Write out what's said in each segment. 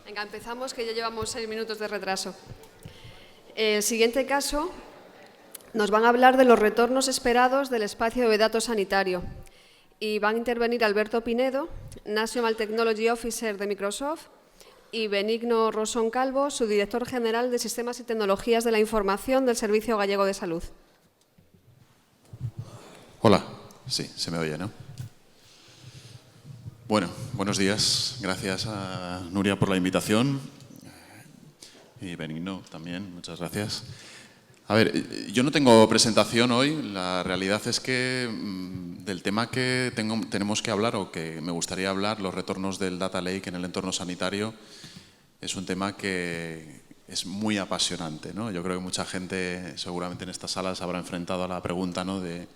Venga, empezamos, que ya llevamos 6 minutos de retraso. El siguiente caso nos van a hablar de los retornos esperados del espacio de datos sanitario y van a intervenir Alberto Pinedo, National Technology Officer de Microsoft, y Benigno Rosón Calvo, su director general de Sistemas y Tecnologías de la Información del Servicio Gallego de Salud. Hola, sí, se me oye, ¿no? Bueno, buenos días. Gracias a Nuria por la invitación y Benigno también, muchas gracias. A ver, yo no tengo presentación hoy. La realidad es que del tema que tenemos que hablar o que me gustaría hablar, los retornos del Data Lake en el entorno sanitario, es un tema que es muy apasionante, ¿no? Yo creo que mucha gente seguramente en esta sala se habrá enfrentado a la pregunta, ¿no? De,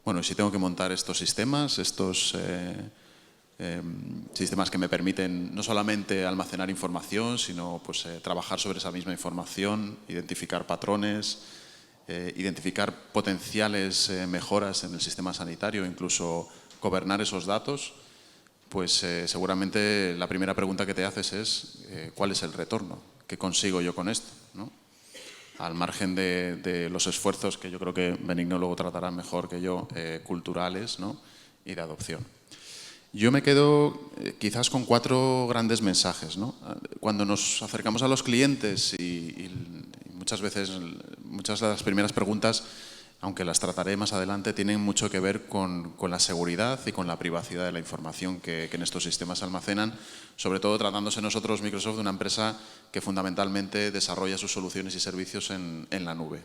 bueno, si tengo que montar estos sistemas, sistemas que me permiten no solamente almacenar información, sino pues, trabajar sobre esa misma información, identificar patrones, identificar potenciales mejoras en el sistema sanitario, incluso gobernar esos datos, pues seguramente la primera pregunta que te haces es ¿cuál es el retorno? ¿Qué consigo yo con esto? ¿No? Al margen de los esfuerzos que yo creo que Benigno luego tratará mejor que yo, culturales, ¿no? Y de adopción. Yo me quedo quizás con 4 grandes mensajes, ¿no? Cuando nos acercamos a los clientes y muchas veces, muchas de las primeras preguntas, aunque las trataré más adelante, tienen mucho que ver con la seguridad y con la privacidad de la información que en estos sistemas se almacenan, sobre todo tratándose nosotros, Microsoft, de una empresa que fundamentalmente desarrolla sus soluciones y servicios en la nube.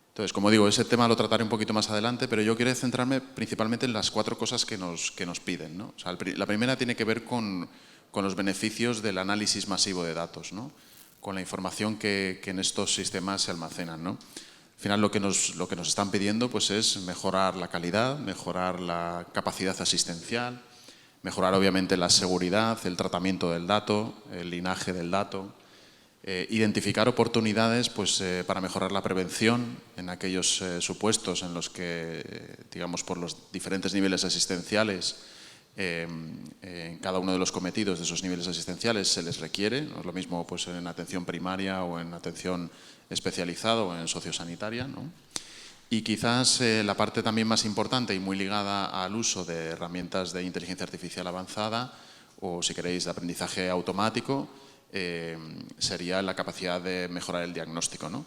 Entonces, como digo, ese tema lo trataré un poquito más adelante, pero yo quiero centrarme principalmente en las 4 cosas que nos piden, ¿no? O sea, la primera tiene que ver con los beneficios del análisis masivo de datos, ¿no? Con la información que en estos sistemas se almacenan, ¿no? Al final lo que nos están pidiendo pues, es mejorar la calidad, mejorar la capacidad asistencial, mejorar obviamente la seguridad, el tratamiento del dato, el linaje del dato, identificar oportunidades pues, para mejorar la prevención en aquellos supuestos en los que, digamos, por los diferentes niveles asistenciales, en cada uno de los cometidos de esos niveles asistenciales se les requiere, no es lo mismo pues, en atención primaria o en atención especializada o en sociosanitaria, ¿no? Y quizás la parte también más importante y muy ligada al uso de herramientas de inteligencia artificial avanzada o, si queréis, de aprendizaje automático, sería la capacidad de mejorar el diagnóstico, ¿no?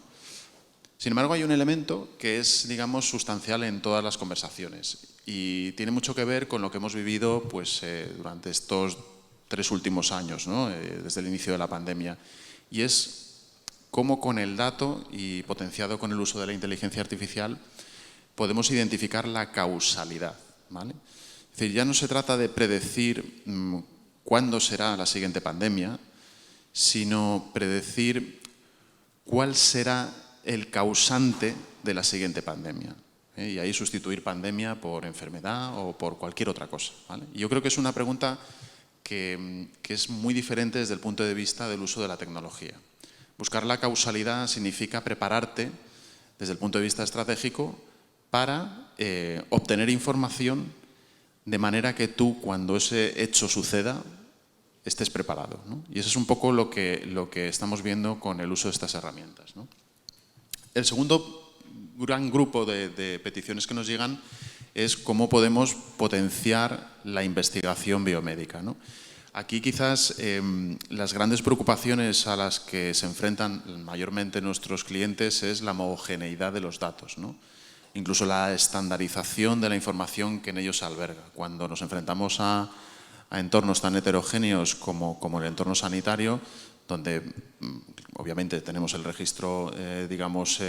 Sin embargo, hay un elemento que es, digamos, sustancial en todas las conversaciones y tiene mucho que ver con lo que hemos vivido pues, durante estos 3 últimos años, ¿no? Desde el inicio de la pandemia, y es cómo con el dato y potenciado con el uso de la inteligencia artificial podemos identificar la causalidad, ¿vale? Es decir, ya no se trata de predecir cuándo será la siguiente pandemia, sino predecir cuál será el causante de la siguiente pandemia. Y ahí sustituir pandemia por enfermedad o por cualquier otra cosa, ¿vale? Y yo creo que es una pregunta que es muy diferente desde el punto de vista del uso de la tecnología. Buscar la causalidad significa prepararte desde el punto de vista estratégico para obtener información de manera que tú, cuando ese hecho suceda, estés preparado, ¿no? Y eso es un poco lo que estamos viendo con el uso de estas herramientas, ¿no? El segundo gran grupo de peticiones que nos llegan es cómo podemos potenciar la investigación biomédica, ¿no? Aquí quizás las grandes preocupaciones a las que se enfrentan mayormente nuestros clientes es la homogeneidad de los datos, ¿no? Incluso la estandarización de la información que en ellos se alberga. Cuando nos enfrentamos a entornos tan heterogéneos como el entorno sanitario, donde obviamente tenemos el registro, digamos,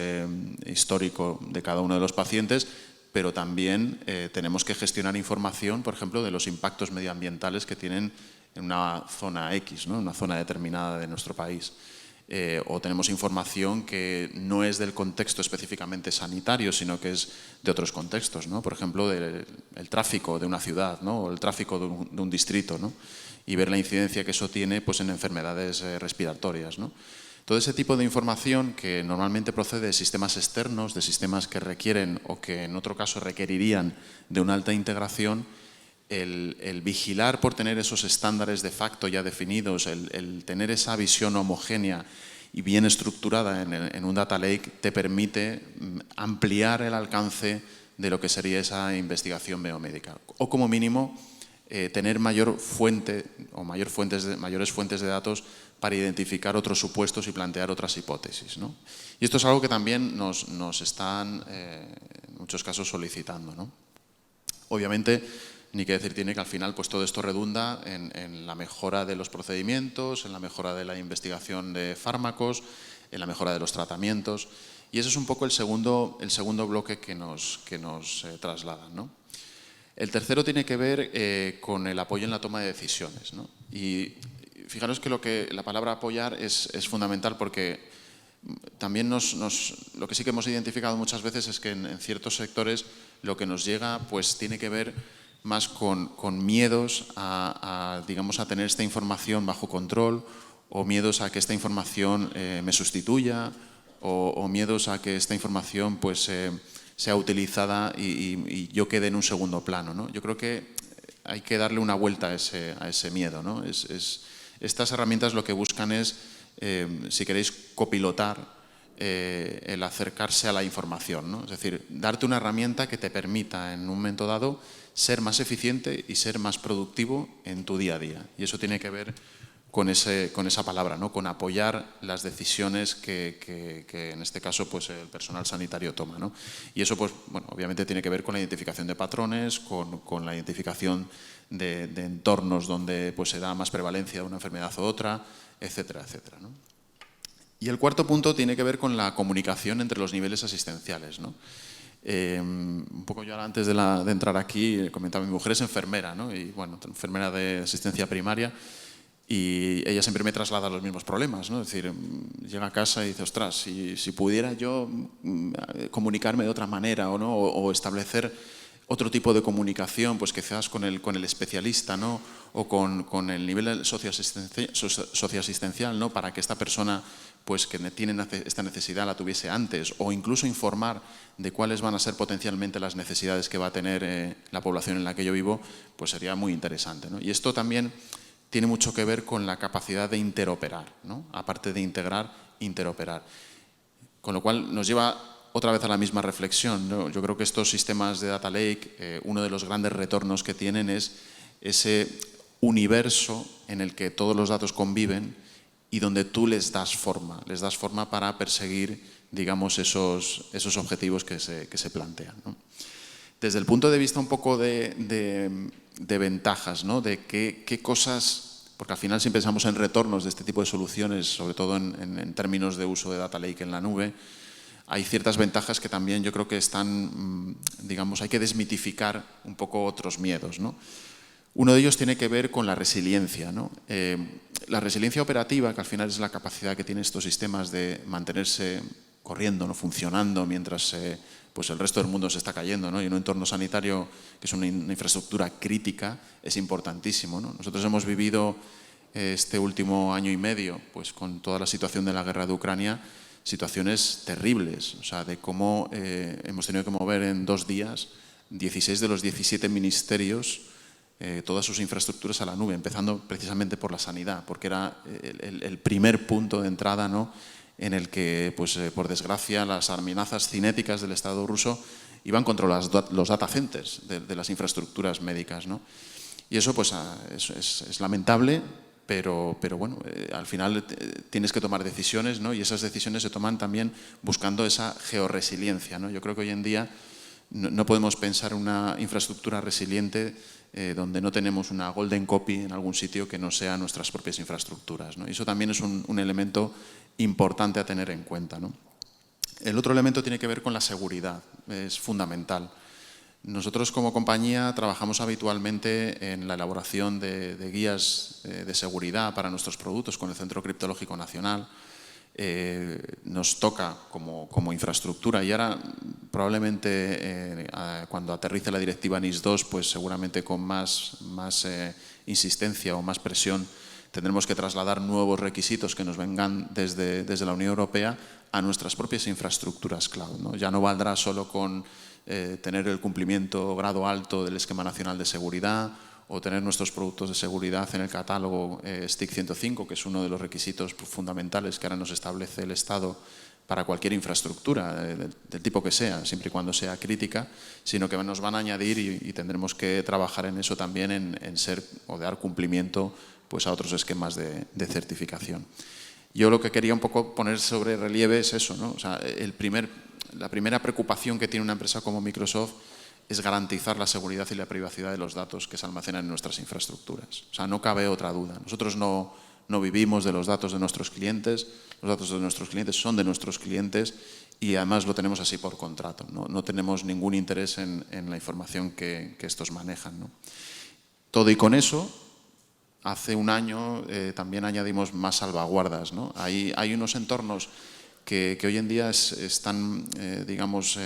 histórico de cada uno de los pacientes, pero también tenemos que gestionar información, por ejemplo, de los impactos medioambientales que tienen en una zona X, ¿no? En una zona determinada de nuestro país. O tenemos información que no es del contexto específicamente sanitario, sino que es de otros contextos, ¿no? Por ejemplo, del tráfico de una ciudad, ¿no? O el tráfico de un distrito, ¿no? Y ver la incidencia que eso tiene pues, en enfermedades respiratorias, ¿no? Todo ese tipo de información que normalmente procede de sistemas externos, de sistemas que requieren o que en otro caso requerirían de una alta integración, el vigilar por tener esos estándares de facto ya definidos, el tener esa visión homogénea y bien estructurada en un data lake te permite ampliar el alcance de lo que sería esa investigación biomédica. O como mínimo, tener mayores fuentes de datos para identificar otros supuestos y plantear otras hipótesis, ¿no? Y esto es algo que también nos están, en muchos casos, solicitando, ¿no? Obviamente, ni que decir tiene que al final pues todo esto redunda en la mejora de los procedimientos, en la mejora de la investigación de fármacos, en la mejora de los tratamientos. Y ese es un poco el segundo bloque que nos trasladan, ¿no? El tercero tiene que ver con el apoyo en la toma de decisiones, ¿no? Y fijaros que la palabra apoyar es fundamental porque también lo que sí que hemos identificado muchas veces es que en ciertos sectores lo que nos llega pues tiene que ver más con miedos digamos, a tener esta información bajo control, o miedos a que esta información me sustituya, o miedos a que esta información pues, sea utilizada y yo quede en un segundo plano, ¿no? Yo creo que hay que darle una vuelta a ese miedo, ¿no? Estas herramientas lo que buscan es, si queréis, copilotar el acercarse a la información, ¿no? Es decir, darte una herramienta que te permita en un momento dado ser más eficiente y ser más productivo en tu día a día. Y eso tiene que ver con esa palabra, ¿no? Con apoyar las decisiones que en este caso pues, el personal sanitario toma, ¿no? Y eso pues, bueno, obviamente tiene que ver con la identificación de patrones, con la identificación de entornos donde pues, se da más prevalencia de una enfermedad u otra, etcétera, etcétera, ¿no? Y el cuarto punto tiene que ver con la comunicación entre los niveles asistenciales, ¿no? Un poco yo ahora antes de entrar aquí comentaba, mi mujer es enfermera, ¿no? Y bueno, enfermera de asistencia primaria, y ella siempre me traslada los mismos problemas, ¿no? Es decir, llega a casa y dice, ostras, si pudiera yo comunicarme de otra manera o no, o establecer otro tipo de comunicación, pues quizás con el especialista, ¿no? O con el nivel socioasistencial, ¿no? Para que esta persona pues, que tiene esta necesidad la tuviese antes, o incluso informar de cuáles van a ser potencialmente las necesidades que va a tener la población en la que yo vivo, pues sería muy interesante, ¿no? Y esto también tiene mucho que ver con la capacidad de interoperar, ¿no? Aparte de integrar, interoperar. Con lo cual nos lleva otra vez a la misma reflexión, ¿no? Yo creo que estos sistemas de data lake, uno de los grandes retornos que tienen es ese universo en el que todos los datos conviven y donde tú les das forma para perseguir, digamos, esos objetivos que se plantean, ¿no? Desde el punto de vista un poco de ventajas, ¿no? De qué cosas, porque al final si pensamos en retornos de este tipo de soluciones, sobre todo en términos de uso de data lake en la nube, hay ciertas ventajas que también yo creo que están, digamos, hay que desmitificar un poco otros miedos, ¿no? Uno de ellos tiene que ver con la resiliencia, ¿no? La resiliencia operativa, que al final es la capacidad que tienen estos sistemas de mantenerse corriendo, ¿no? Funcionando mientras pues el resto del mundo se está cayendo, ¿no? Y un entorno sanitario que es una infraestructura crítica es importantísimo, ¿no? Nosotros hemos vivido este último año y medio pues, con toda la situación de la guerra de Ucrania, situaciones terribles, o sea, de cómo hemos tenido que mover en 2 días 16 de los 17 ministerios todas sus infraestructuras a la nube, empezando precisamente por la sanidad, porque era el primer punto de entrada, ¿no? En el que, pues, por desgracia, las amenazas cinéticas del Estado ruso iban contra los data centers de las infraestructuras médicas, ¿no? Y eso pues, es lamentable, pero bueno, al final tienes que tomar decisiones, ¿no? Y esas decisiones se toman también buscando esa georresiliencia, ¿no? Yo creo que hoy en día no podemos pensar una infraestructura resiliente donde no tenemos una golden copy en algún sitio que no sea nuestras propias infraestructuras, ¿no? Y eso también es un elemento importante a tener en cuenta, ¿no? El otro elemento tiene que ver con la seguridad, es fundamental. Nosotros como compañía trabajamos habitualmente en la elaboración de guías de seguridad para nuestros productos con el Centro Criptológico Nacional. Nos toca como infraestructura y ahora probablemente cuando aterrice la directiva NIS 2, pues seguramente con más insistencia o más presión tendremos que trasladar nuevos requisitos que nos vengan desde la Unión Europea a nuestras propias infraestructuras cloud, ¿no? Ya no valdrá solo con tener el cumplimiento grado alto del Esquema Nacional de Seguridad o tener nuestros productos de seguridad en el catálogo STIC 105, que es uno de los requisitos fundamentales que ahora nos establece el Estado para cualquier infraestructura, del tipo que sea, siempre y cuando sea crítica, sino que nos van a añadir y tendremos que trabajar en eso también, en ser o dar cumplimiento pues, a otros esquemas de certificación. Yo lo que quería un poco poner sobre relieve es eso, ¿no? O sea, la primera preocupación que tiene una empresa como Microsoft es garantizar la seguridad y la privacidad de los datos que se almacenan en nuestras infraestructuras. O sea, no cabe otra duda. Nosotros no vivimos de los datos de nuestros clientes, los datos de nuestros clientes son de nuestros clientes y además lo tenemos así por contrato. No tenemos ningún interés en la información que estos manejan, ¿no? Todo y con eso, hace un año también añadimos más salvaguardas, ¿no? Hay unos entornos que hoy en día están, digamos,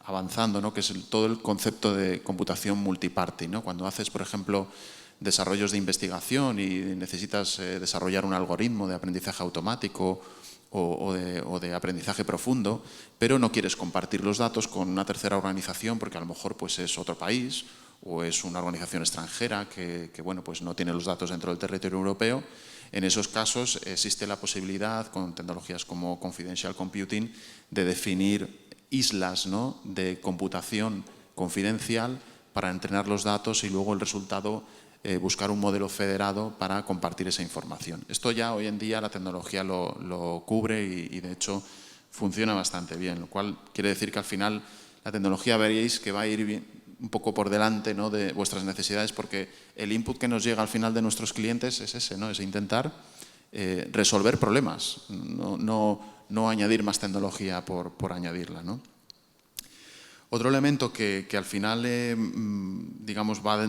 avanzando, ¿no? Que es todo el concepto de computación multiparty, ¿no? Cuando haces, por ejemplo, desarrollos de investigación y necesitas desarrollar un algoritmo de aprendizaje automático o de aprendizaje profundo, pero no quieres compartir los datos con una tercera organización porque a lo mejor pues, es otro país o es una organización extranjera que bueno, pues no tiene los datos dentro del territorio europeo. En esos casos existe la posibilidad, con tecnologías como Confidential Computing, de definir islas, ¿no? de computación confidencial para entrenar los datos y luego el resultado buscar un modelo federado para compartir esa información. Esto ya hoy en día la tecnología lo cubre y de hecho funciona bastante bien, lo cual quiere decir que al final la tecnología veréis que va a ir bien, un poco por delante, ¿no? de vuestras necesidades, porque el input que nos llega al final de nuestros clientes es ese, ¿no? Es intentar resolver problemas, no añadir más tecnología por añadirla, ¿no? Otro elemento que al final, digamos, va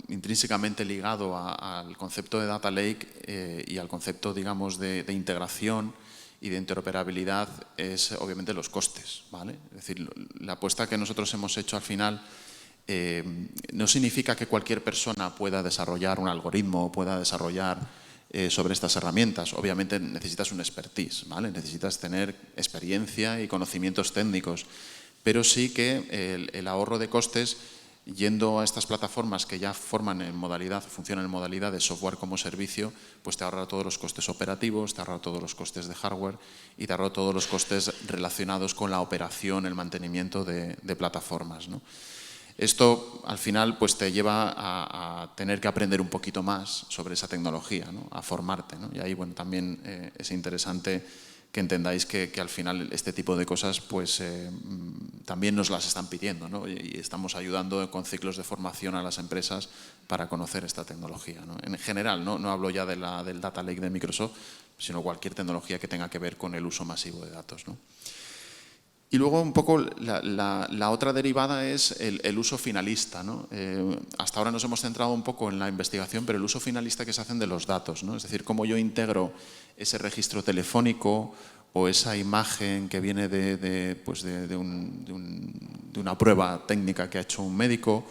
intrínsecamente ligado al concepto de Data Lake y al concepto, digamos, de integración y de interoperabilidad es obviamente los costes, ¿vale? Es decir, la apuesta que nosotros hemos hecho al final no significa que cualquier persona pueda desarrollar un algoritmo o pueda desarrollar sobre estas herramientas. Obviamente necesitas un expertise, ¿vale? Necesitas tener experiencia y conocimientos técnicos, pero sí que el ahorro de costes yendo a estas plataformas que ya funcionan en modalidad de software como servicio, pues te ahorra todos los costes operativos, te ahorra todos los costes de hardware y te ahorra todos los costes relacionados con la operación, el mantenimiento de plataformas, ¿no? Esto al final pues te lleva a tener que aprender un poquito más sobre esa tecnología, ¿no? A formarte, ¿no? Y ahí bueno, también es interesante que entendáis que al final este tipo de cosas pues también nos las están pidiendo, ¿no? Y estamos ayudando con ciclos de formación a las empresas para conocer esta tecnología, ¿no? En general, no hablo ya del Data Lake de Microsoft, sino cualquier tecnología que tenga que ver con el uso masivo de datos, ¿no? Y luego un poco la otra derivada es el uso finalista, ¿no? Hasta ahora nos hemos centrado un poco en la investigación, pero el uso finalista que se hacen de los datos, ¿no? Es decir, cómo yo integro ese registro telefónico o esa imagen que viene de una prueba técnica que ha hecho un médico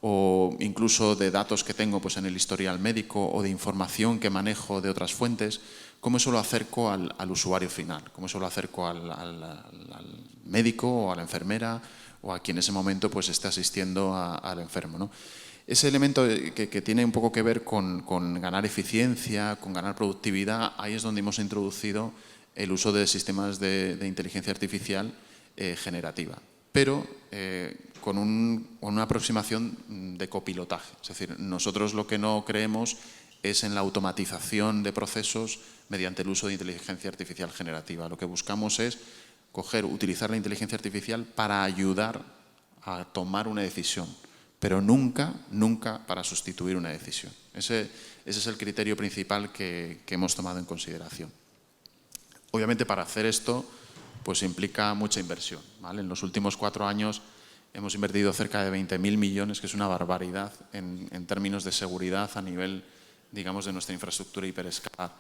o incluso de datos que tengo pues, en el historial médico o de información que manejo de otras fuentes, cómo eso lo acerco al usuario final, cómo eso lo acerco al médico o a la enfermera o a quien en ese momento pues, esté asistiendo al enfermo, ¿no? Ese elemento que tiene un poco que ver con ganar eficiencia, con ganar productividad, ahí es donde hemos introducido el uso de sistemas de inteligencia artificial generativa, pero con una aproximación de copilotaje. Es decir, nosotros lo que no creemos es en la automatización de procesos mediante el uso de inteligencia artificial generativa. Lo que buscamos es utilizar la inteligencia artificial para ayudar a tomar una decisión, pero nunca para sustituir una decisión. Ese es el criterio principal que hemos tomado en consideración. Obviamente, para hacer esto, pues implica mucha inversión, ¿vale? En los últimos 4 años hemos invertido cerca de 20.000 millones, que es una barbaridad en términos de seguridad a nivel, digamos, de nuestra infraestructura hiperescalar.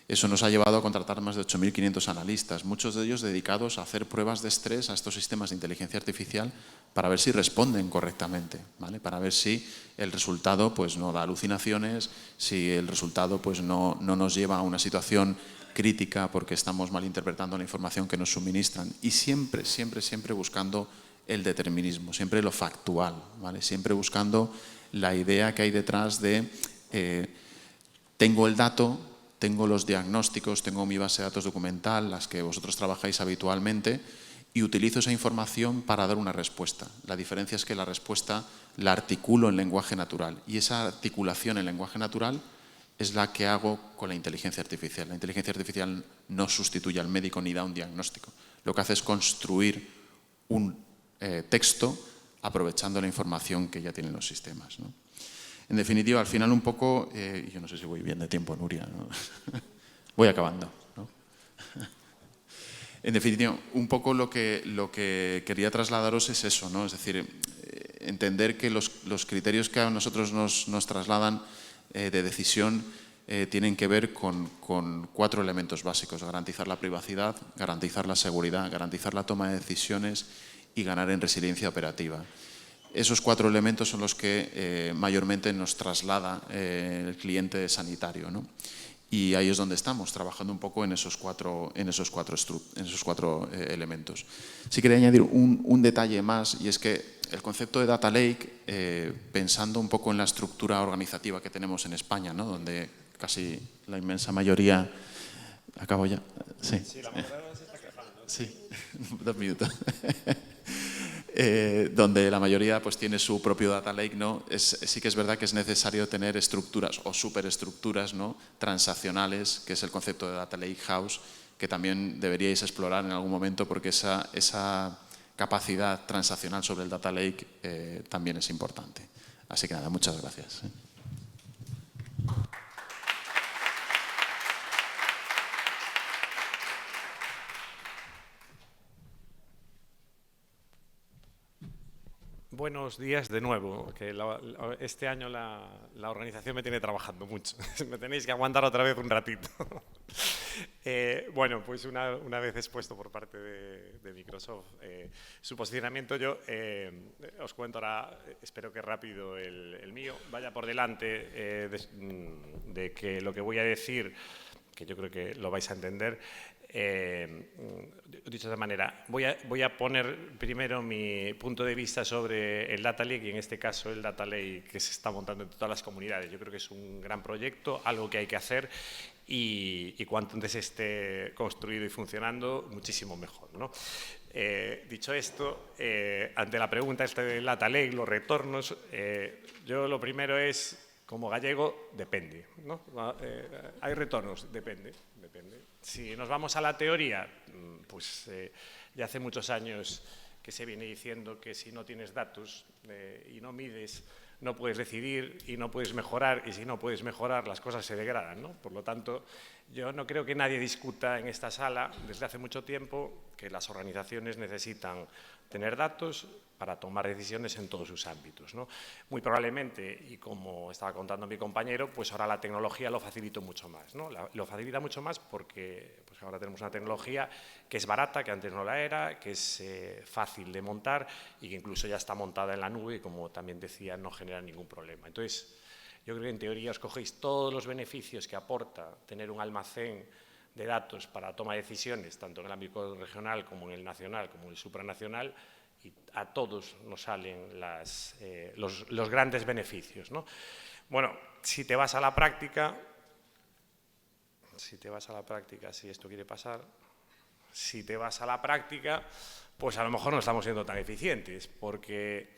Eso nos ha llevado a contratar más de 8.500 analistas, muchos de ellos dedicados a hacer pruebas de estrés a estos sistemas de inteligencia artificial para ver si responden correctamente, ¿vale? Para ver si el resultado pues, no da alucinaciones, si el resultado pues, no nos lleva a una situación crítica porque estamos malinterpretando la información que nos suministran. Y siempre, siempre, siempre buscando el determinismo, siempre lo factual, ¿vale? Siempre buscando la idea que hay detrás de tengo el dato, tengo los diagnósticos, tengo mi base de datos documental, las que vosotros trabajáis habitualmente, y utilizo esa información para dar una respuesta. La diferencia es que la respuesta la articulo en lenguaje natural, y esa articulación en lenguaje natural es la que hago con la inteligencia artificial. La inteligencia artificial no sustituye al médico ni da un diagnóstico. Lo que hace es construir un texto aprovechando la información que ya tienen los sistemas, ¿no? En definitiva, al final un poco, yo no sé si voy bien de tiempo, Nuria, ¿no? Voy acabando, ¿no? En definitiva, un poco lo que quería trasladaros es eso, ¿no? Es decir, entender que los criterios que a nosotros nos trasladan de decisión tienen que ver con 4 elementos básicos: garantizar la privacidad, garantizar la seguridad, garantizar la toma de decisiones y ganar en resiliencia operativa. Esos 4 elementos son los que mayormente nos traslada el cliente sanitario, ¿no? Y ahí es donde estamos, trabajando un poco en esos cuatro elementos. Sí quería añadir un detalle más, y es que el concepto de Data Lake, pensando un poco en la estructura organizativa que tenemos en España, ¿no? Donde casi la inmensa mayoría... ¿Acabo ya? Sí. Sí, la moderadora se está quejando. Sí, 2 minutos. Donde la mayoría pues, tiene su propio data lake, ¿no? Sí que es verdad que es necesario tener estructuras o superestructuras, ¿no? Transaccionales, que es el concepto de data lake house, que también deberíais explorar en algún momento, porque esa capacidad transaccional sobre el data lake también es importante. Así que nada, muchas gracias. Buenos días de nuevo, que este año la organización me tiene trabajando mucho. Me tenéis que aguantar otra vez un ratito. Bueno, pues una vez expuesto por parte de Microsoft su posicionamiento, yo os cuento ahora, espero que rápido el mío. Vaya por delante de que lo que voy a decir, que yo creo que lo vais a entender. Dicho de manera, voy a poner primero mi punto de vista sobre el Data Lake, y en este caso el Data Lake que se está montando en todas las comunidades. Yo creo que es un gran proyecto, algo que hay que hacer, y cuanto antes esté construido y funcionando, muchísimo mejor, ¿no? Dicho esto, ante la pregunta del Data Lake, los retornos, yo lo primero es, como gallego, depende, ¿no? ¿Hay retornos? Depende. Si nos vamos a la teoría, pues ya hace muchos años que se viene diciendo que si no tienes datos y no mides, no puedes decidir y no puedes mejorar, y si no puedes mejorar, las cosas se degradan, ¿no? Por lo tanto, yo no creo que nadie discuta en esta sala desde hace mucho tiempo que las organizaciones necesitan tener datos para tomar decisiones en todos sus ámbitos, ¿no? Muy probablemente, y como estaba contando mi compañero, pues ahora la tecnología lo facilita mucho más, ¿no? Lo facilita mucho más porque pues ahora tenemos una tecnología que es barata, que antes no la era, que es fácil de montar y que incluso ya está montada en la nube y, como también decía, no genera ningún problema. Entonces, yo creo que en teoría os cogéis todos los beneficios que aporta tener un almacén de datos para toma de decisiones, tanto en el ámbito regional como en el nacional, como en el supranacional, y a todos nos salen los grandes beneficios, ¿no? Bueno, si te vas a la práctica, si esto quiere pasar, si te vas a la práctica, pues a lo mejor no estamos siendo tan eficientes, porque...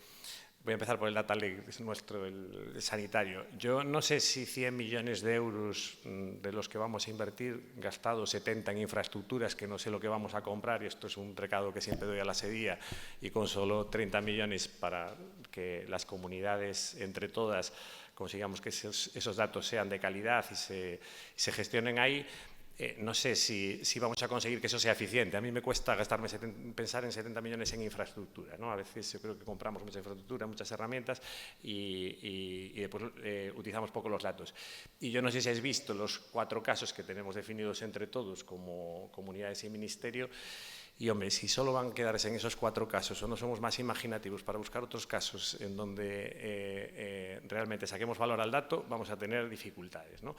Voy a empezar por el Data Lake nuestro, el sanitario. Yo no sé si 100 millones de euros de los que vamos a invertir, gastados 70 en infraestructuras, que no sé lo que vamos a comprar, y esto es un recado que siempre doy a la SEDIA, y con solo 30 millones para que las comunidades, entre todas, consigamos que esos datos sean de calidad y se gestionen ahí. no sé si vamos a conseguir que eso sea eficiente. A mí me cuesta pensar en 70 millones en infraestructura, ¿no? A veces yo creo que compramos mucha infraestructura, muchas herramientas y después utilizamos poco los datos. Y yo no sé si habéis visto los 4 casos que tenemos definidos entre todos como comunidades y ministerio. Y, hombre, si solo van a quedarse en esos 4 casos o no somos más imaginativos para buscar otros casos en donde realmente saquemos valor al dato, vamos a tener dificultades, ¿no?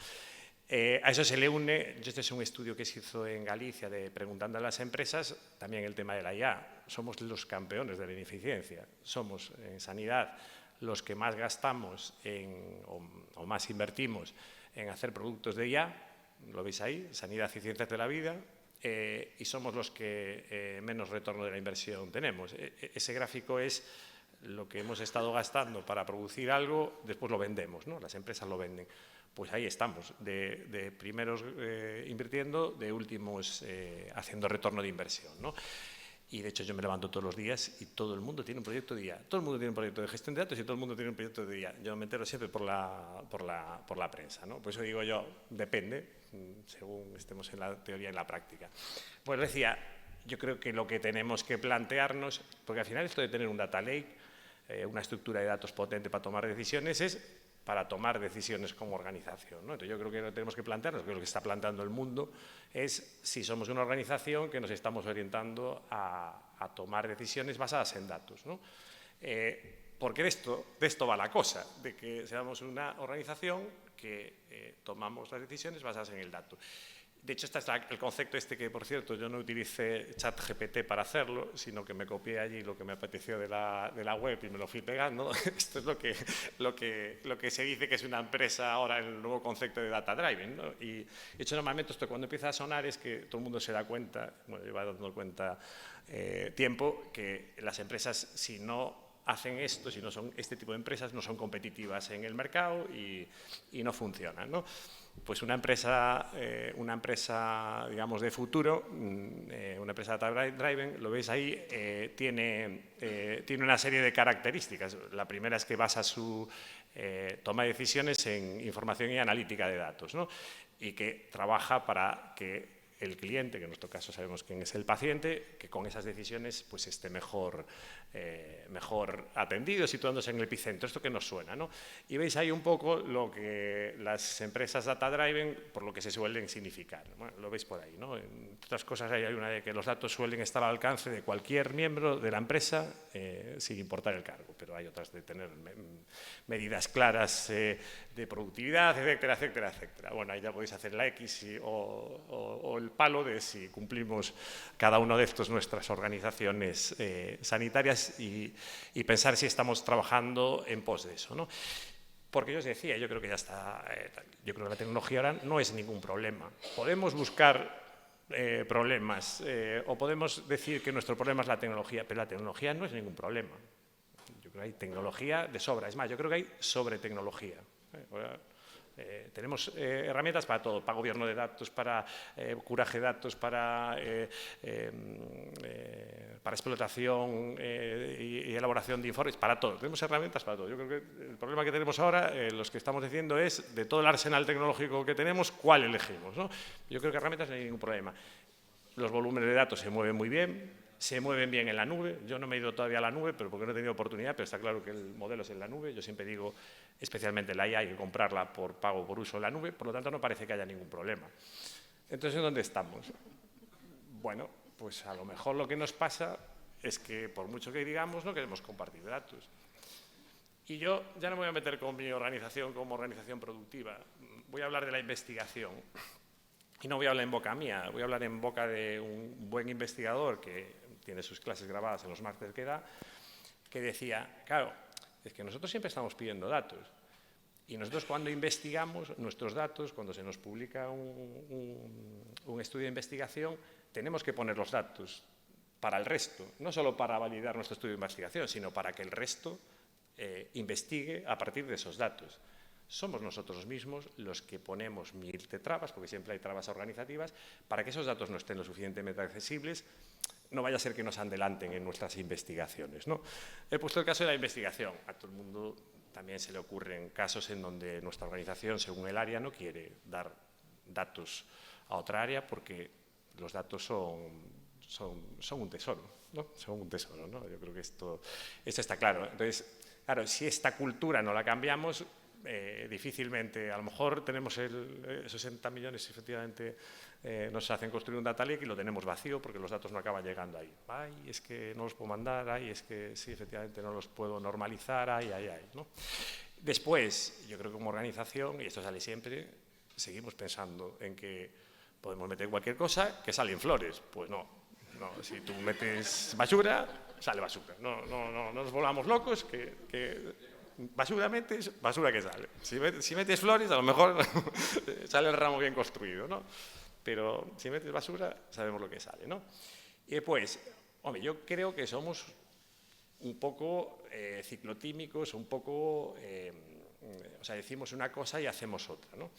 A eso se le une, este es un estudio que se hizo en Galicia preguntando a las empresas, también el tema de la IA. Somos los campeones de la ineficiencia. Somos en sanidad los que más gastamos o más invertimos en hacer productos de IA, lo veis ahí, sanidad y ciencias de la vida, y somos los que menos retorno de la inversión tenemos. Ese gráfico es lo que hemos estado gastando para producir algo, después lo vendemos, ¿no? Las empresas lo venden. Pues ahí estamos, de primeros invirtiendo, de últimos haciendo retorno de inversión, ¿no? Y de hecho yo me levanto todos los días y todo el mundo tiene un proyecto de IA. Todo el mundo tiene un proyecto de gestión de datos y todo el mundo tiene un proyecto de IA. Yo me entero siempre por la prensa, ¿no? Por eso digo yo, depende, según estemos en la teoría y en la práctica. Pues decía, yo creo que lo que tenemos que plantearnos, porque al final esto de tener un data lake, una estructura de datos potente para tomar decisiones, es para tomar decisiones como organización, ¿no? Entonces yo creo que lo tenemos que plantearnos, que lo que está planteando el mundo es si somos una organización que nos estamos orientando a tomar decisiones basadas en datos, ¿no? Porque de esto va la cosa, de que seamos una organización que tomamos las decisiones basadas en el dato. De hecho, este es el concepto que, por cierto, yo no utilicé ChatGPT para hacerlo, sino que me copié allí lo que me apeteció de la web y me lo fui pegando. Esto es lo que se dice que es una empresa ahora en el nuevo concepto de data driving, ¿no? Y de hecho, normalmente esto cuando empieza a sonar es que todo el mundo se da cuenta, bueno, lleva dando cuenta tiempo, que las empresas, si no hacen esto, si no son este tipo de empresas, no son competitivas en el mercado y no funcionan, ¿no? Pues una empresa, digamos, de futuro, una empresa data driven, lo veis ahí, tiene una serie de características. La primera es que basa su toma de decisiones en información y analítica de datos, ¿no? Y que trabaja para que el cliente, que en nuestro caso sabemos quién es el paciente, que con esas decisiones pues esté mejor atendido, situándose en el epicentro. Esto que nos suena, ¿no? Y veis ahí un poco lo que las empresas data driven, por lo que se suelen significar. Bueno, lo veis por ahí, ¿no? En otras cosas hay una de que los datos suelen estar al alcance de cualquier miembro de la empresa, sin importar el cargo, pero hay otras de tener medidas claras de productividad, etcétera, etcétera, etcétera. Bueno, ahí ya podéis hacer la X o el palo de si cumplimos cada uno de estos nuestras organizaciones sanitarias y pensar si estamos trabajando en pos de eso, ¿no? Porque yo os decía, yo creo que ya está, yo creo que la tecnología ahora no es ningún problema. Podemos buscar problemas o podemos decir que nuestro problema es la tecnología, pero la tecnología no es ningún problema. Yo creo que hay tecnología de sobra, es más, yo creo que hay sobretecnología. Tenemos herramientas para todo, para gobierno de datos, para curaje de datos, para explotación y elaboración de informes, para todo. Tenemos herramientas para todo. Yo creo que el problema que tenemos ahora, los que estamos diciendo, es de todo el arsenal tecnológico que tenemos, ¿cuál elegimos, ¿no? Yo creo que herramientas no hay ningún problema. Los volúmenes de datos se mueven muy bien. Se mueven bien en la nube. Yo no me he ido todavía a la nube, pero porque no he tenido oportunidad, pero está claro que el modelo es en la nube. Yo siempre digo, especialmente la IA, hay que comprarla por pago, por uso en la nube, por lo tanto no parece que haya ningún problema. Entonces, ¿dónde estamos? Bueno, pues a lo mejor lo que nos pasa es que, por mucho que digamos, no queremos compartir datos. Y yo ya no me voy a meter con mi organización como organización productiva. Voy a hablar de la investigación. Y no voy a hablar en boca mía, voy a hablar en boca de un buen investigador que tiene sus clases grabadas en los másteres que da, que decía, claro, es que nosotros siempre estamos pidiendo datos. Y nosotros cuando investigamos nuestros datos, cuando se nos publica un estudio de investigación, tenemos que poner los datos para el resto, no solo para validar nuestro estudio de investigación, sino para que el resto investigue a partir de esos datos. Somos nosotros mismos los que ponemos miles de trabas, porque siempre hay trabas organizativas, para que esos datos no estén lo suficientemente accesibles, no vaya a ser que nos adelanten en nuestras investigaciones, ¿no? He puesto el caso de la investigación. A todo el mundo también se le ocurren casos en donde nuestra organización, según el área, no quiere dar datos a otra área porque los datos son un tesoro, ¿no? Son un tesoro, ¿no? Yo creo que esto está claro. Entonces, claro, si esta cultura no la cambiamos, difícilmente, a lo mejor tenemos 60 millones, efectivamente, nos hacen construir un data lake y lo tenemos vacío porque los datos no acaban llegando ahí. Ay, es que no los puedo mandar, ay, es que sí, efectivamente no los puedo normalizar, ay, ¿no? Después, yo creo que como organización, y esto sale siempre, seguimos pensando en que podemos meter cualquier cosa que salen flores. Pues no, si tú metes basura, sale basura. No nos volvamos locos, que basura metes, basura que sale. Si metes flores, a lo mejor sale el ramo bien construido, ¿no? Pero si metes basura, sabemos lo que sale, ¿no? Y después, hombre, yo creo que somos un poco ciclotímicos, un poco, o sea, decimos una cosa y hacemos otra, ¿no?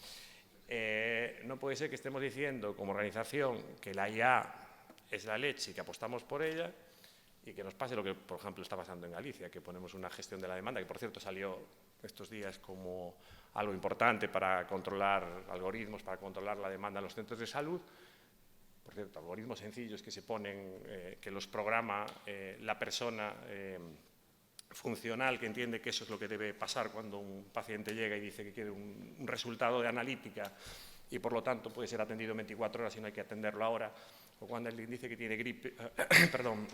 No puede ser que estemos diciendo como organización que la IA es la leche y que apostamos por ella y que nos pase lo que, por ejemplo, está pasando en Galicia, que ponemos una gestión de la demanda, que por cierto salió estos días como algo importante para controlar algoritmos, para controlar la demanda en los centros de salud. Por cierto, algoritmos sencillos que se ponen, que los programa la persona funcional que entiende que eso es lo que debe pasar cuando un paciente llega y dice que quiere un resultado de analítica y por lo tanto puede ser atendido en 24 horas y no hay que atenderlo ahora, o cuando alguien dice que tiene gripe, perdón,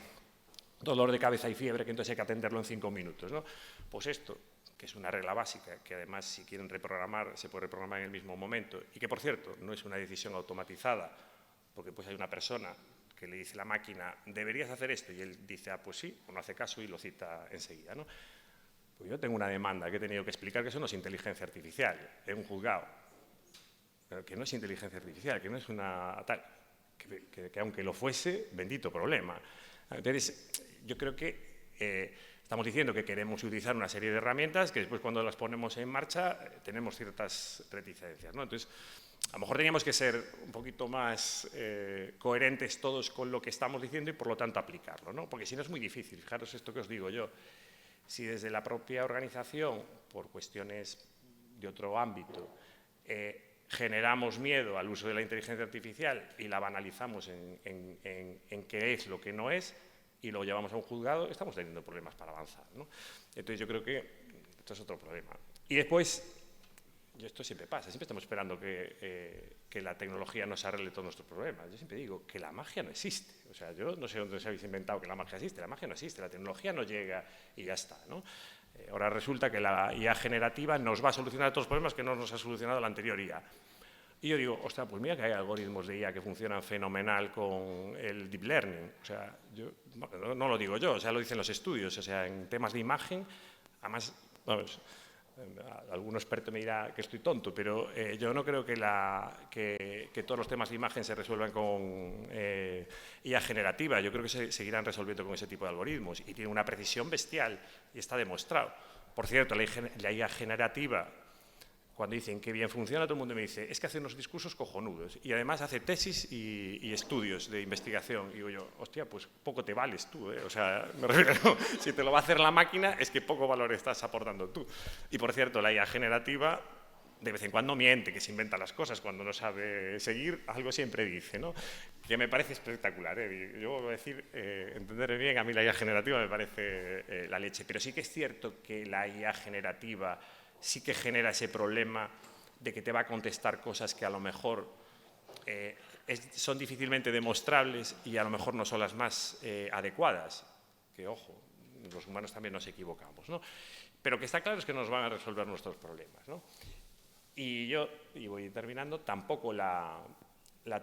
dolor de cabeza y fiebre, que entonces hay que atenderlo en 5 minutos, ¿no? Pues esto, que es una regla básica, que además si quieren reprogramar, se puede reprogramar en el mismo momento y que por cierto no es una decisión automatizada, porque pues hay una persona que le dice a la máquina, deberías hacer esto, y él dice, ah, pues sí, o no hace caso y lo cita enseguida, ¿no? Pues yo tengo una demanda que he tenido que explicar que eso no es inteligencia artificial, en un juzgado, que no es inteligencia artificial, que no es una tal, que aunque lo fuese, bendito problema. Entonces, yo creo que estamos diciendo que queremos utilizar una serie de herramientas que después cuando las ponemos en marcha tenemos ciertas reticencias, ¿no? Entonces, a lo mejor teníamos que ser un poquito más coherentes todos con lo que estamos diciendo y por lo tanto aplicarlo, ¿no? Porque si no es muy difícil. Fijaros esto que os digo yo. Si desde la propia organización, por cuestiones de otro ámbito, generamos miedo al uso de la inteligencia artificial y la banalizamos en qué es lo que no es y lo llevamos a un juzgado, estamos teniendo problemas para avanzar, ¿no? Entonces yo creo que esto es otro problema. Y después, y esto siempre pasa, siempre estamos esperando que la tecnología nos arregle todos nuestros problemas. Yo siempre digo que la magia no existe. O sea, yo no sé dónde os habéis inventado que la magia existe. La magia no existe, la tecnología no llega y ya está, ¿no? Ahora resulta que la IA generativa nos va a solucionar todos los problemas que no nos ha solucionado la anterior IA. Y yo digo, ostras, pues mira que hay algoritmos de IA que funcionan fenomenal con el deep learning. O sea, yo, no lo digo yo, o sea, lo dicen los estudios. O sea, en temas de imagen, además, vamos, algún experto me dirá que estoy tonto, pero yo no creo que todos los temas de imagen se resuelvan con IA generativa. Yo creo que se seguirán resolviendo con ese tipo de algoritmos y tiene una precisión bestial y está demostrado. Por cierto, la IA generativa, cuando dicen que bien funciona, todo el mundo me dice, es que hace unos discursos cojonudos y además hace tesis y estudios de investigación. Y digo yo, hostia, pues poco te vales tú, ¿eh? O sea, me refiero, si te lo va a hacer la máquina, es que poco valor estás aportando tú. Y por cierto, la IA generativa de vez en cuando miente, que se inventa las cosas cuando no sabe seguir, algo siempre dice, ¿no? Que me parece espectacular, ¿eh? Yo voy a decir, entenderme bien, a mí la IA generativa me parece la leche, pero sí que es cierto que la IA generativa sí que genera ese problema de que te va a contestar cosas que a lo mejor son difícilmente demostrables y a lo mejor no son las más adecuadas. Que, ojo, los humanos también nos equivocamos, ¿no? Pero que está claro es que nos van a resolver nuestros problemas, ¿no? Y yo, y voy terminando, tampoco la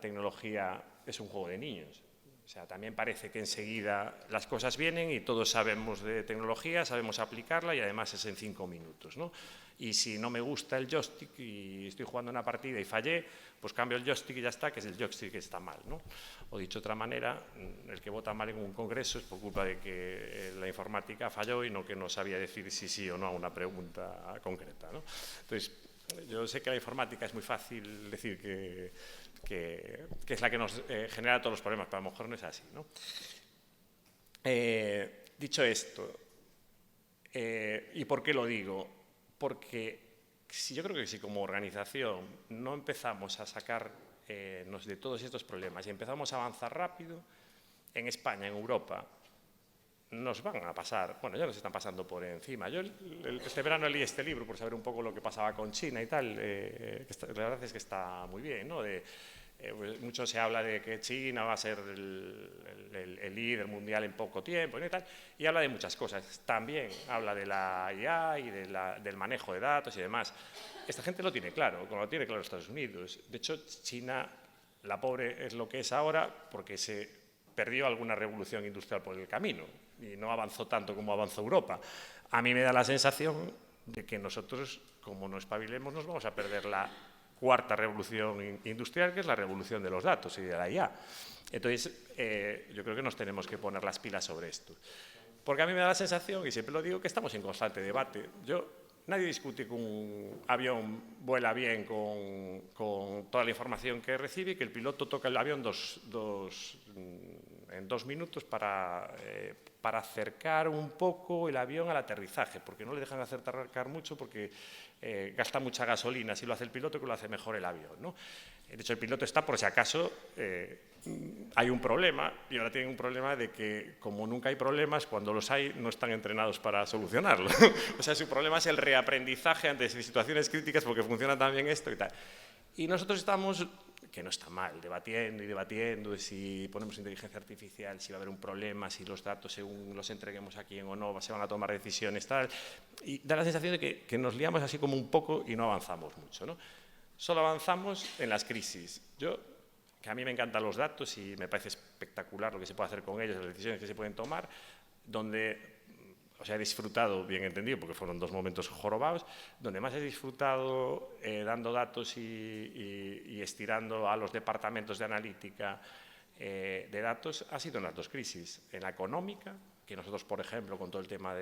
tecnología es un juego de niños. O sea, también parece que enseguida las cosas vienen y todos sabemos de tecnología, sabemos aplicarla y además es en 5 minutos, ¿no? Y si no me gusta el joystick y estoy jugando una partida y fallé, pues cambio el joystick y ya está, que es el joystick que está mal, ¿no? O dicho de otra manera, el que vota mal en un congreso es por culpa de que la informática falló y no que no sabía decir si sí o no a una pregunta concreta, ¿no? Entonces, yo sé que la informática es muy fácil decir que es la que nos genera todos los problemas, pero a lo mejor no es así, ¿no? Dicho esto, ¿y por qué lo digo? Porque yo creo que si como organización no empezamos a sacar de todos estos problemas y empezamos a avanzar rápido, en España, en Europa, nos van a pasar, bueno, ya nos están pasando por encima. Yo este verano leí este libro por saber un poco lo que pasaba con China y tal. La verdad es que está muy bien, ¿no? Pues mucho se habla de que China va a ser el líder mundial en poco tiempo y tal, y habla de muchas cosas. También habla de la IA y del manejo de datos y demás. Esta gente lo tiene claro, como lo tiene claro Estados Unidos. De hecho, China, la pobre, es lo que es ahora porque se perdió alguna revolución industrial por el camino y no avanzó tanto como avanzó Europa. A mí me da la sensación de que nosotros, como no espabilemos, nos vamos a perder la cuarta revolución industrial, que es la revolución de los datos y de la IA. Entonces, yo creo que nos tenemos que poner las pilas sobre esto. Porque a mí me da la sensación, y siempre lo digo, que estamos en constante debate. Nadie discute que un avión vuela bien con toda la información que recibe y que el piloto toca el avión en 2 minutos para acercar un poco el avión al aterrizaje, porque no le dejan acercar mucho porque gasta mucha gasolina si lo hace el piloto que lo hace mejor el avión, ¿no? De hecho, el piloto está por si acaso hay un problema, y ahora tienen un problema de que, como nunca hay problemas, cuando los hay no están entrenados para solucionarlo. O sea, su problema es el reaprendizaje ante situaciones críticas porque funciona tan bien esto y tal. Y nosotros estamos, que no está mal, debatiendo y debatiendo si ponemos inteligencia artificial, si va a haber un problema, si los datos, según los entreguemos a quién o no, se van a tomar decisiones, tal. Y da la sensación de que nos liamos así como un poco y no avanzamos mucho, ¿no? Solo avanzamos en las crisis. Que a mí me encantan los datos y me parece espectacular lo que se puede hacer con ellos, las decisiones que se pueden tomar, donde, o sea, he disfrutado, bien entendido, porque fueron 2 momentos jorobados, donde más he disfrutado dando datos y estirando a los departamentos de analítica de datos, ha sido en las 2 crisis. En la económica, que nosotros, por ejemplo, con todo el tema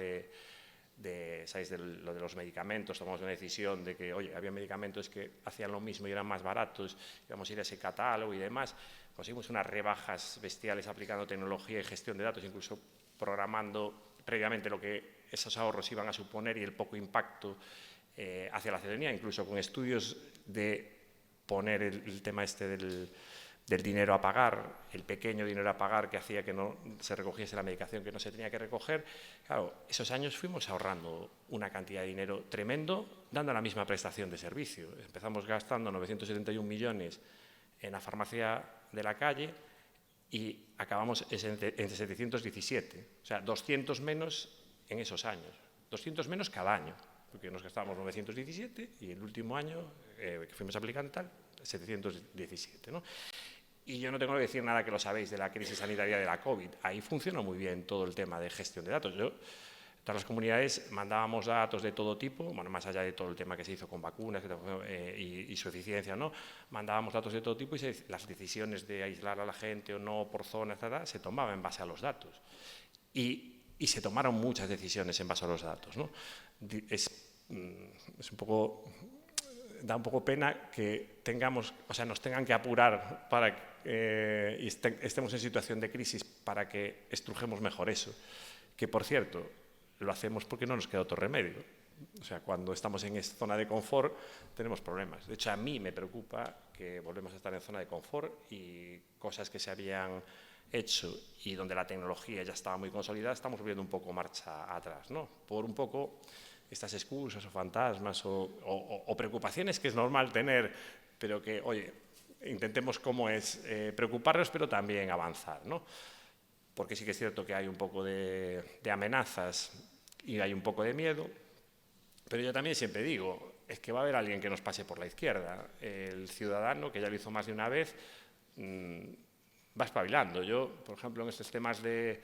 ¿sabéis? Lo de los medicamentos, tomamos una decisión de que, oye, había medicamentos que hacían lo mismo y eran más baratos, íbamos a ir a ese catálogo y demás, conseguimos unas rebajas bestiales aplicando tecnología y gestión de datos, incluso programando previamente lo que esos ahorros iban a suponer y el poco impacto hacia la ciudadanía, incluso con estudios de poner el tema este del dinero a pagar, el pequeño dinero a pagar que hacía que no se recogiese la medicación que no se tenía que recoger. Claro, esos años fuimos ahorrando una cantidad de dinero tremendo, dando la misma prestación de servicio. Empezamos gastando 971 millones en la farmacia de la calle y acabamos en 717, o sea, 200 menos en esos años, 200 menos cada año, porque nos gastábamos 917 y el último año que fuimos aplicando tal, 717, ¿no? Y yo no tengo que decir nada, que lo sabéis, de la crisis sanitaria de la COVID. Ahí funciona muy bien todo el tema de gestión de datos. Todas las comunidades mandábamos datos de todo tipo, bueno, más allá de todo el tema que se hizo con vacunas y su eficiencia, ¿no? Mandábamos datos de todo tipo y las decisiones de aislar a la gente o no por zonas, etc., se tomaban en base a los datos. Y se tomaron muchas decisiones en base a los datos, ¿no? Es un poco... Da un poco pena que nos tengan que apurar y estemos en situación de crisis para que estrujemos mejor eso. Que, por cierto, lo hacemos porque no nos queda otro remedio. O sea, cuando estamos en esta zona de confort tenemos problemas. De hecho, a mí me preocupa que volvemos a estar en zona de confort y cosas que se habían hecho y donde la tecnología ya estaba muy consolidada, estamos volviendo un poco marcha atrás, ¿no? Por un poco estas excusas o fantasmas o preocupaciones que es normal tener, pero que, oye, intentemos preocuparnos, pero también avanzar, ¿no? Porque sí que es cierto que hay un poco de amenazas y hay un poco de miedo, pero yo también siempre digo, es que va a haber alguien que nos pase por la izquierda. El ciudadano, que ya lo hizo más de una vez, va espabilando. Yo, por ejemplo, en estos temas de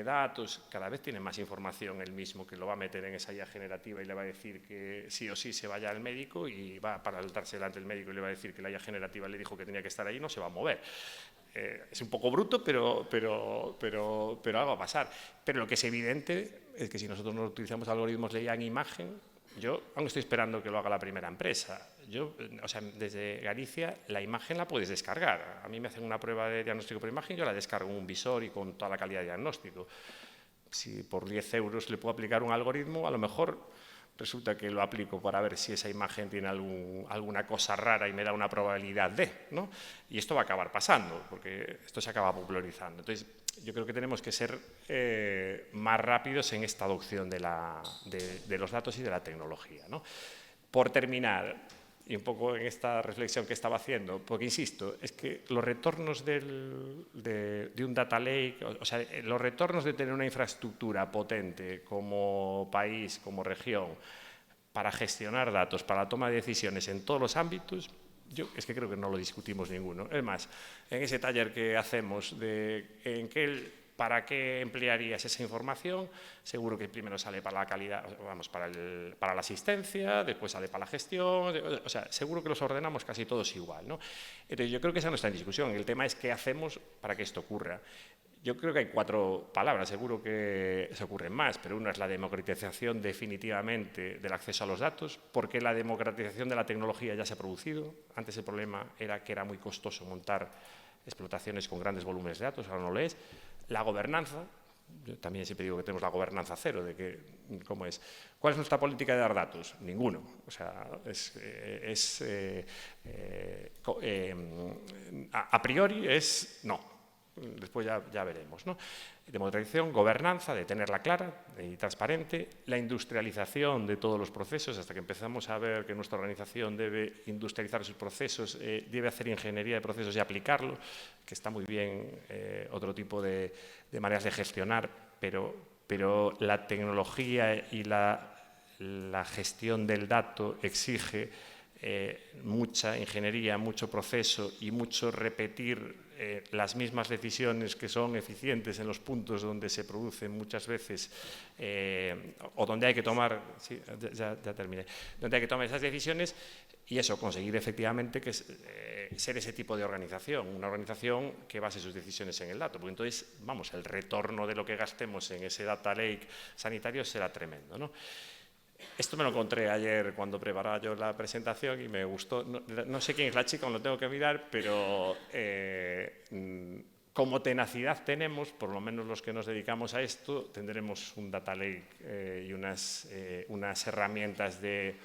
datos, cada vez tiene más información él mismo, que lo va a meter en esa IA generativa y le va a decir que sí o sí se vaya al médico y va a paralizarse delante del médico y le va a decir que la IA generativa le dijo que tenía que estar ahí y no se va a mover. Es un poco bruto, pero algo va a pasar. Pero lo que es evidente es que si nosotros no utilizamos algoritmos de IA en imagen, yo aún estoy esperando que lo haga la primera empresa. O sea, desde Galicia la imagen la puedes descargar. A mí me hacen una prueba de diagnóstico por imagen, yo la descargo en un visor y con toda la calidad de diagnóstico. Si por 10 euros le puedo aplicar un algoritmo, a lo mejor resulta que lo aplico para ver si esa imagen tiene alguna cosa rara y me da una probabilidad de, ¿no? Y esto va a acabar pasando, porque esto se acaba popularizando. Entonces, yo creo que tenemos que ser más rápidos en esta adopción de los datos y de la tecnología, ¿no? Por terminar, y un poco en esta reflexión que estaba haciendo, porque insisto, es que los retornos de un data lake, o sea, los retornos de tener una infraestructura potente como país, como región, para gestionar datos, para la toma de decisiones en todos los ámbitos, yo es que creo que no lo discutimos ninguno. Es más, en ese taller que hacemos ¿para qué emplearías esa información? Seguro que primero sale para la calidad, vamos, para la asistencia, después sale para la gestión, o sea, seguro que los ordenamos casi todos igual, ¿no? Entonces, yo creo que esa no está en discusión. El tema es qué hacemos para que esto ocurra. Yo creo que hay 4 palabras, seguro que se ocurren más, pero una es la democratización definitivamente del acceso a los datos, porque la democratización de la tecnología ya se ha producido. Antes el problema era que era muy costoso montar explotaciones con grandes volúmenes de datos, ahora no lo es. La gobernanza, yo también siempre digo que tenemos la gobernanza cero, de que, ¿cómo es? ¿Cuál es nuestra política de dar datos? Ninguno. O sea, a priori es no. Después ya veremos, ¿no? Democratización, gobernanza, de tenerla clara y transparente, la industrialización de todos los procesos, hasta que empezamos a ver que nuestra organización debe industrializar sus procesos, debe hacer ingeniería de procesos y aplicarlo, que está muy bien otro tipo de maneras de gestionar, pero la tecnología y la gestión del dato exige mucha ingeniería, mucho proceso y mucho repetir las mismas decisiones que son eficientes en los puntos donde se producen muchas veces o donde hay que tomar, sí, ya terminé, donde hay que tomar esas decisiones y eso, conseguir efectivamente que ser ese tipo de organización, una organización que base sus decisiones en el dato, porque entonces, vamos, el retorno de lo que gastemos en ese data lake sanitario será tremendo, ¿no? Esto me lo encontré ayer cuando preparaba yo la presentación y me gustó. No sé quién es la chica, no lo tengo que mirar, pero como tenacidad tenemos, por lo menos los que nos dedicamos a esto, tendremos un data lake y unas herramientas de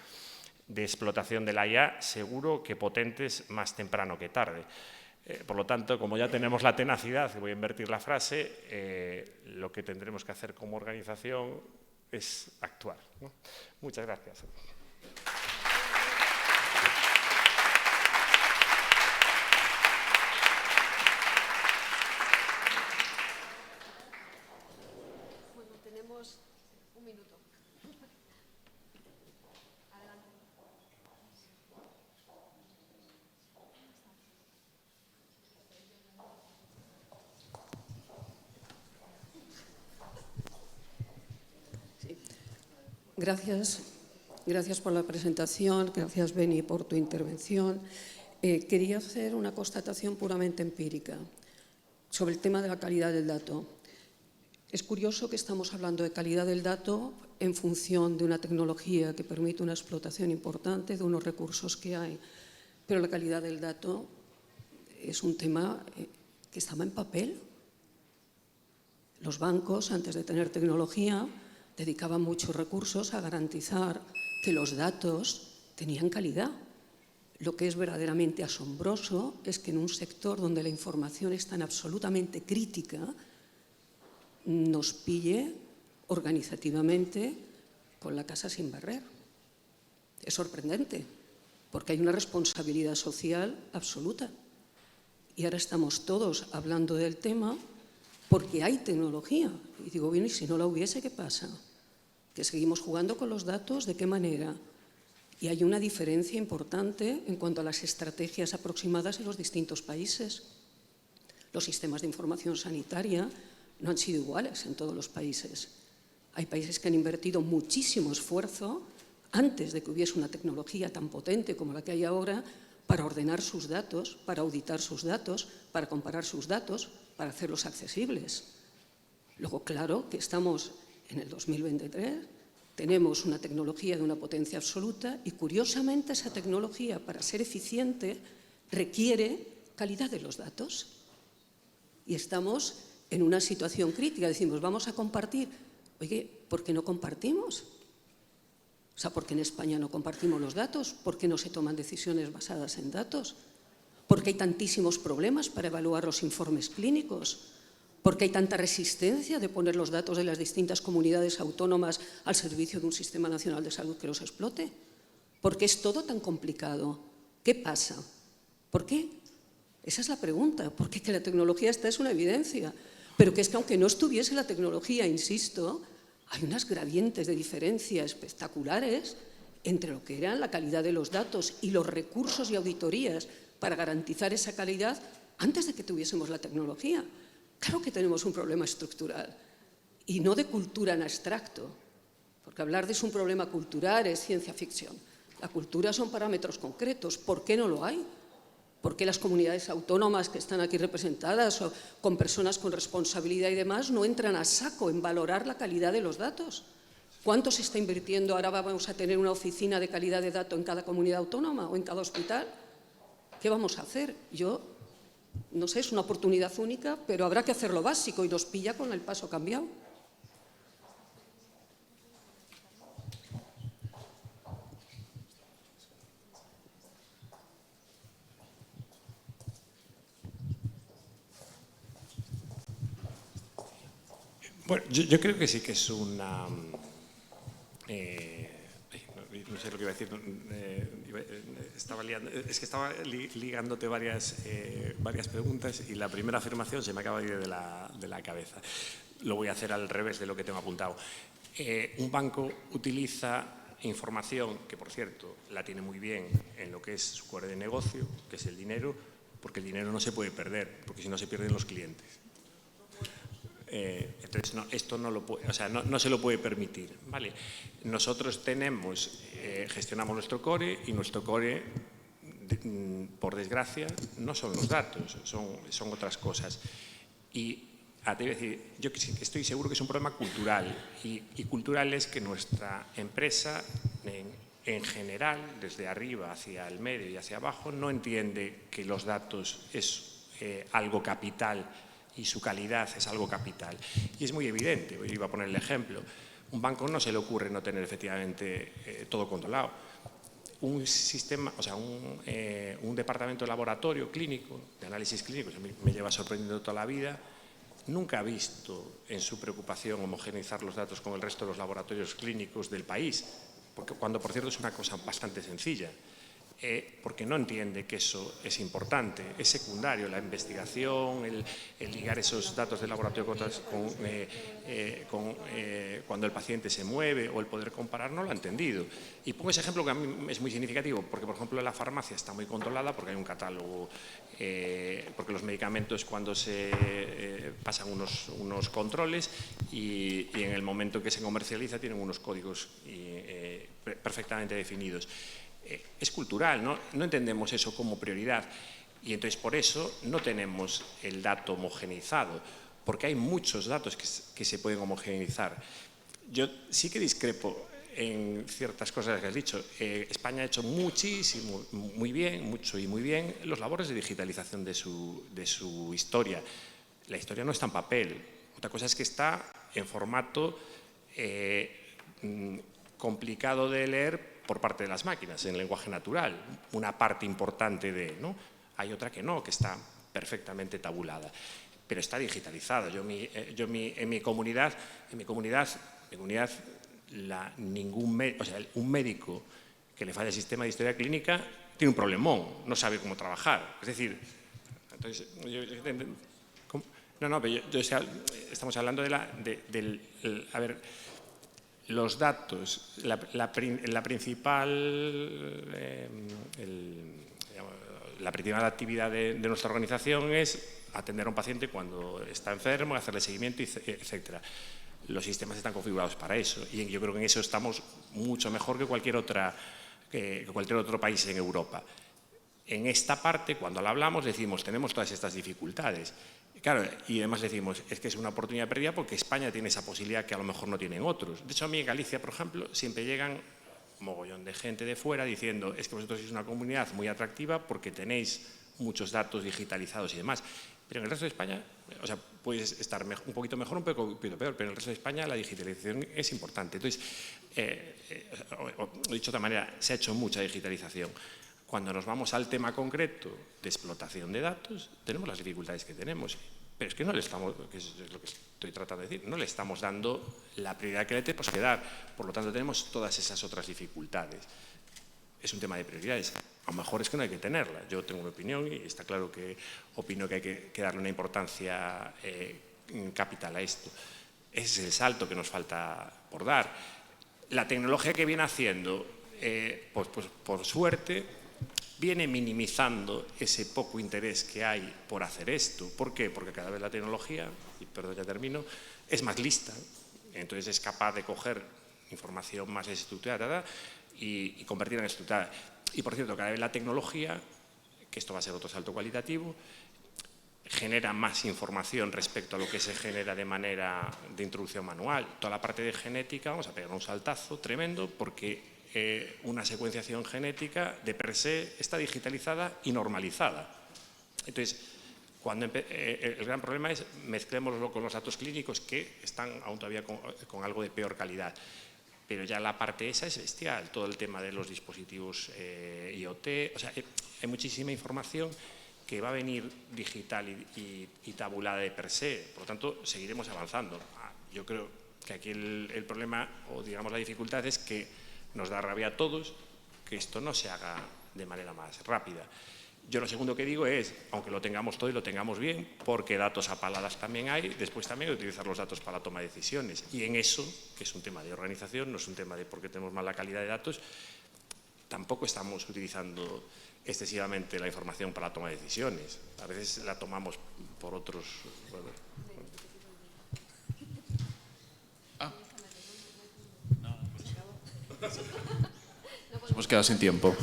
explotación de la IA seguro que potentes más temprano que tarde. Por lo tanto, como ya tenemos la tenacidad, voy a invertir la frase, lo que tendremos que hacer como organización es actuar, ¿no? Muchas gracias. Bueno, tenemos un minuto. Adelante. Gracias por la presentación, gracias Beni por tu intervención. Quería hacer una constatación puramente empírica sobre el tema de la calidad del dato. Es curioso que estamos hablando de calidad del dato en función de una tecnología que permite una explotación importante de unos recursos que hay, pero la calidad del dato es un tema que estaba en papel. Los bancos, antes de tener tecnología, dedicaban muchos recursos a garantizar que los datos tenían calidad. Lo que es verdaderamente asombroso es que en un sector donde la información es tan absolutamente crítica, nos pille organizativamente con la casa sin barrer. Es sorprendente, porque hay una responsabilidad social absoluta. Y ahora estamos todos hablando del tema porque hay tecnología. Y digo, bien, ¿y si no la hubiese, qué pasa? ¿Que seguimos jugando con los datos? ¿De qué manera? Y hay una diferencia importante en cuanto a las estrategias aproximadas en los distintos países. Los sistemas de información sanitaria no han sido iguales en todos los países. Hay países que han invertido muchísimo esfuerzo antes de que hubiese una tecnología tan potente como la que hay ahora para ordenar sus datos, para auditar sus datos, para comparar sus datos, para hacerlos accesibles. Luego, claro que estamos en el 2023, tenemos una tecnología de una potencia absoluta y, curiosamente, esa tecnología, para ser eficiente, requiere calidad de los datos. Y estamos en una situación crítica. Decimos, vamos a compartir. Oye, ¿por qué no compartimos? O sea, ¿por qué en España no compartimos los datos? ¿Por qué no se toman decisiones basadas en datos? ¿Por qué hay tantísimos problemas para evaluar los informes clínicos? ¿Por qué hay tanta resistencia de poner los datos de las distintas comunidades autónomas al servicio de un sistema nacional de salud que los explote? ¿Por qué es todo tan complicado? ¿Qué pasa? ¿Por qué? Esa es la pregunta. Porque que la tecnología está es una evidencia. Pero que es que aunque no estuviese la tecnología, insisto, hay unas gradientes de diferencia espectaculares entre lo que eran la calidad de los datos y los recursos y auditorías para garantizar esa calidad antes de que tuviésemos la tecnología. Claro que tenemos un problema estructural y no de cultura en abstracto, porque hablar de es un problema cultural es ciencia ficción. La cultura son parámetros concretos. ¿Por qué no lo hay? ¿Por qué las comunidades autónomas que están aquí representadas o con personas con responsabilidad y demás no entran a saco en valorar la calidad de los datos? ¿Cuánto se está invirtiendo? Ahora vamos a tener una oficina de calidad de datos en cada comunidad autónoma o en cada hospital. ¿Qué vamos a hacer? Yo no sé, es una oportunidad única, pero habrá que hacer lo básico y nos pilla con el paso cambiado. Bueno, yo creo que sí que es una... no sé lo que iba a decir, estaba liando, es que estaba ligándote varias preguntas y la primera afirmación se me acaba de ir de la cabeza. Lo voy a hacer al revés de lo que tengo apuntado. Un banco utiliza información que, por cierto, la tiene muy bien en lo que es su core de negocio, que es el dinero, porque el dinero no se puede perder, porque si no se pierden los clientes. Entonces, esto no lo puede, o sea, no se lo puede permitir, ¿vale? Nosotros gestionamos nuestro core y nuestro core, por desgracia, no son los datos, son otras cosas. Y te voy a decir, yo estoy seguro que es un problema cultural y cultural es que nuestra empresa, en general, desde arriba hacia el medio y hacia abajo, no entiende que los datos es algo capital y su calidad es algo capital. Y es muy evidente, iba a poner el ejemplo, un banco no se le ocurre no tener efectivamente todo controlado. Un sistema, o sea, un departamento de laboratorio clínico, de análisis clínico, a mí me lleva sorprendiendo toda la vida, nunca ha visto en su preocupación homogeneizar los datos con el resto de los laboratorios clínicos del país, cuando por cierto es una cosa bastante sencilla. Porque no entiende que eso es importante, es secundario, la investigación, el ligar esos datos del laboratorio cuando el paciente se mueve o el poder comparar, no lo ha entendido. Y pongo ese ejemplo que a mí es muy significativo, porque por ejemplo la farmacia está muy controlada porque hay un catálogo, porque los medicamentos cuando se pasan unos controles y en el momento que se comercializa tienen unos códigos perfectamente definidos. Es cultural, no entendemos eso como prioridad y entonces por eso no tenemos el dato homogeneizado, porque hay muchos datos que se pueden homogeneizar. Yo sí que discrepo en ciertas cosas que has dicho. España ha hecho muchísimo, muy bien, mucho y muy bien los labores de digitalización de su historia. La historia no está en papel, otra cosa es que está en formato complicado de leer por parte de las máquinas, en lenguaje natural, una parte importante ¿no? Hay otra que no, que está perfectamente tabulada, pero está digitalizada. En mi comunidad, un médico que le falla el sistema de historia clínica tiene un problemón, no sabe cómo trabajar. Es decir, entonces, estamos hablando a ver, los datos, la principal actividad de nuestra organización es atender a un paciente cuando está enfermo, hacerle seguimiento, etc. Los sistemas están configurados para eso y yo creo que en eso estamos mucho mejor que cualquier otro país en Europa. En esta parte, cuando la hablamos, decimos, tenemos todas estas dificultades. Claro, y además decimos, es que es una oportunidad perdida porque España tiene esa posibilidad que a lo mejor no tienen otros. De hecho, a mí en Galicia, por ejemplo, siempre llegan un mogollón de gente de fuera diciendo, es que vosotros sois una comunidad muy atractiva porque tenéis muchos datos digitalizados y demás. Pero en el resto de España, o sea, puedes estar un poquito mejor, un poquito peor, pero en el resto de España la digitalización es importante. Entonces, o dicho de otra manera, se ha hecho mucha digitalización. Cuando nos vamos al tema concreto de explotación de datos, tenemos las dificultades que tenemos. Pero es que no le estamos, que es lo que estoy tratando de decir, no le estamos dando la prioridad que le tenemos que dar. Por lo tanto, tenemos todas esas otras dificultades. Es un tema de prioridades. A lo mejor es que no hay que tenerla. Yo tengo una opinión y está claro que opino que hay que darle una importancia capital a esto. Ese es el salto que nos falta por dar. La tecnología que viene haciendo, pues por suerte, viene minimizando ese poco interés que hay por hacer esto. ¿Por qué? Porque cada vez la tecnología, y perdón, ya termino, es más lista. Entonces es capaz de coger información más estructurada y convertirla en estructurada. Y por cierto, cada vez la tecnología, que esto va a ser otro salto cualitativo, genera más información respecto a lo que se genera de manera de introducción manual. Toda la parte de genética, vamos a pegar un saltazo tremendo porque una secuenciación genética de per se está digitalizada y normalizada. Entonces, el gran problema es mezclémoslo con los datos clínicos que están aún todavía con algo de peor calidad. Pero ya la parte esa es bestial, todo el tema de los dispositivos IoT, o sea, hay muchísima información que va a venir digital y tabulada de per se, por lo tanto, seguiremos avanzando. Yo creo que aquí el problema, o digamos la dificultad, es que nos da rabia a todos que esto no se haga de manera más rápida. Yo lo segundo que digo es, aunque lo tengamos todo y lo tengamos bien, porque datos a paladas también hay, después también hay que utilizar los datos para la toma de decisiones. Y en eso, que es un tema de organización, no es un tema de por qué tenemos mala calidad de datos, tampoco estamos utilizando excesivamente la información para la toma de decisiones. A veces la tomamos por otros... Bueno. Nos hemos quedado sin tiempo.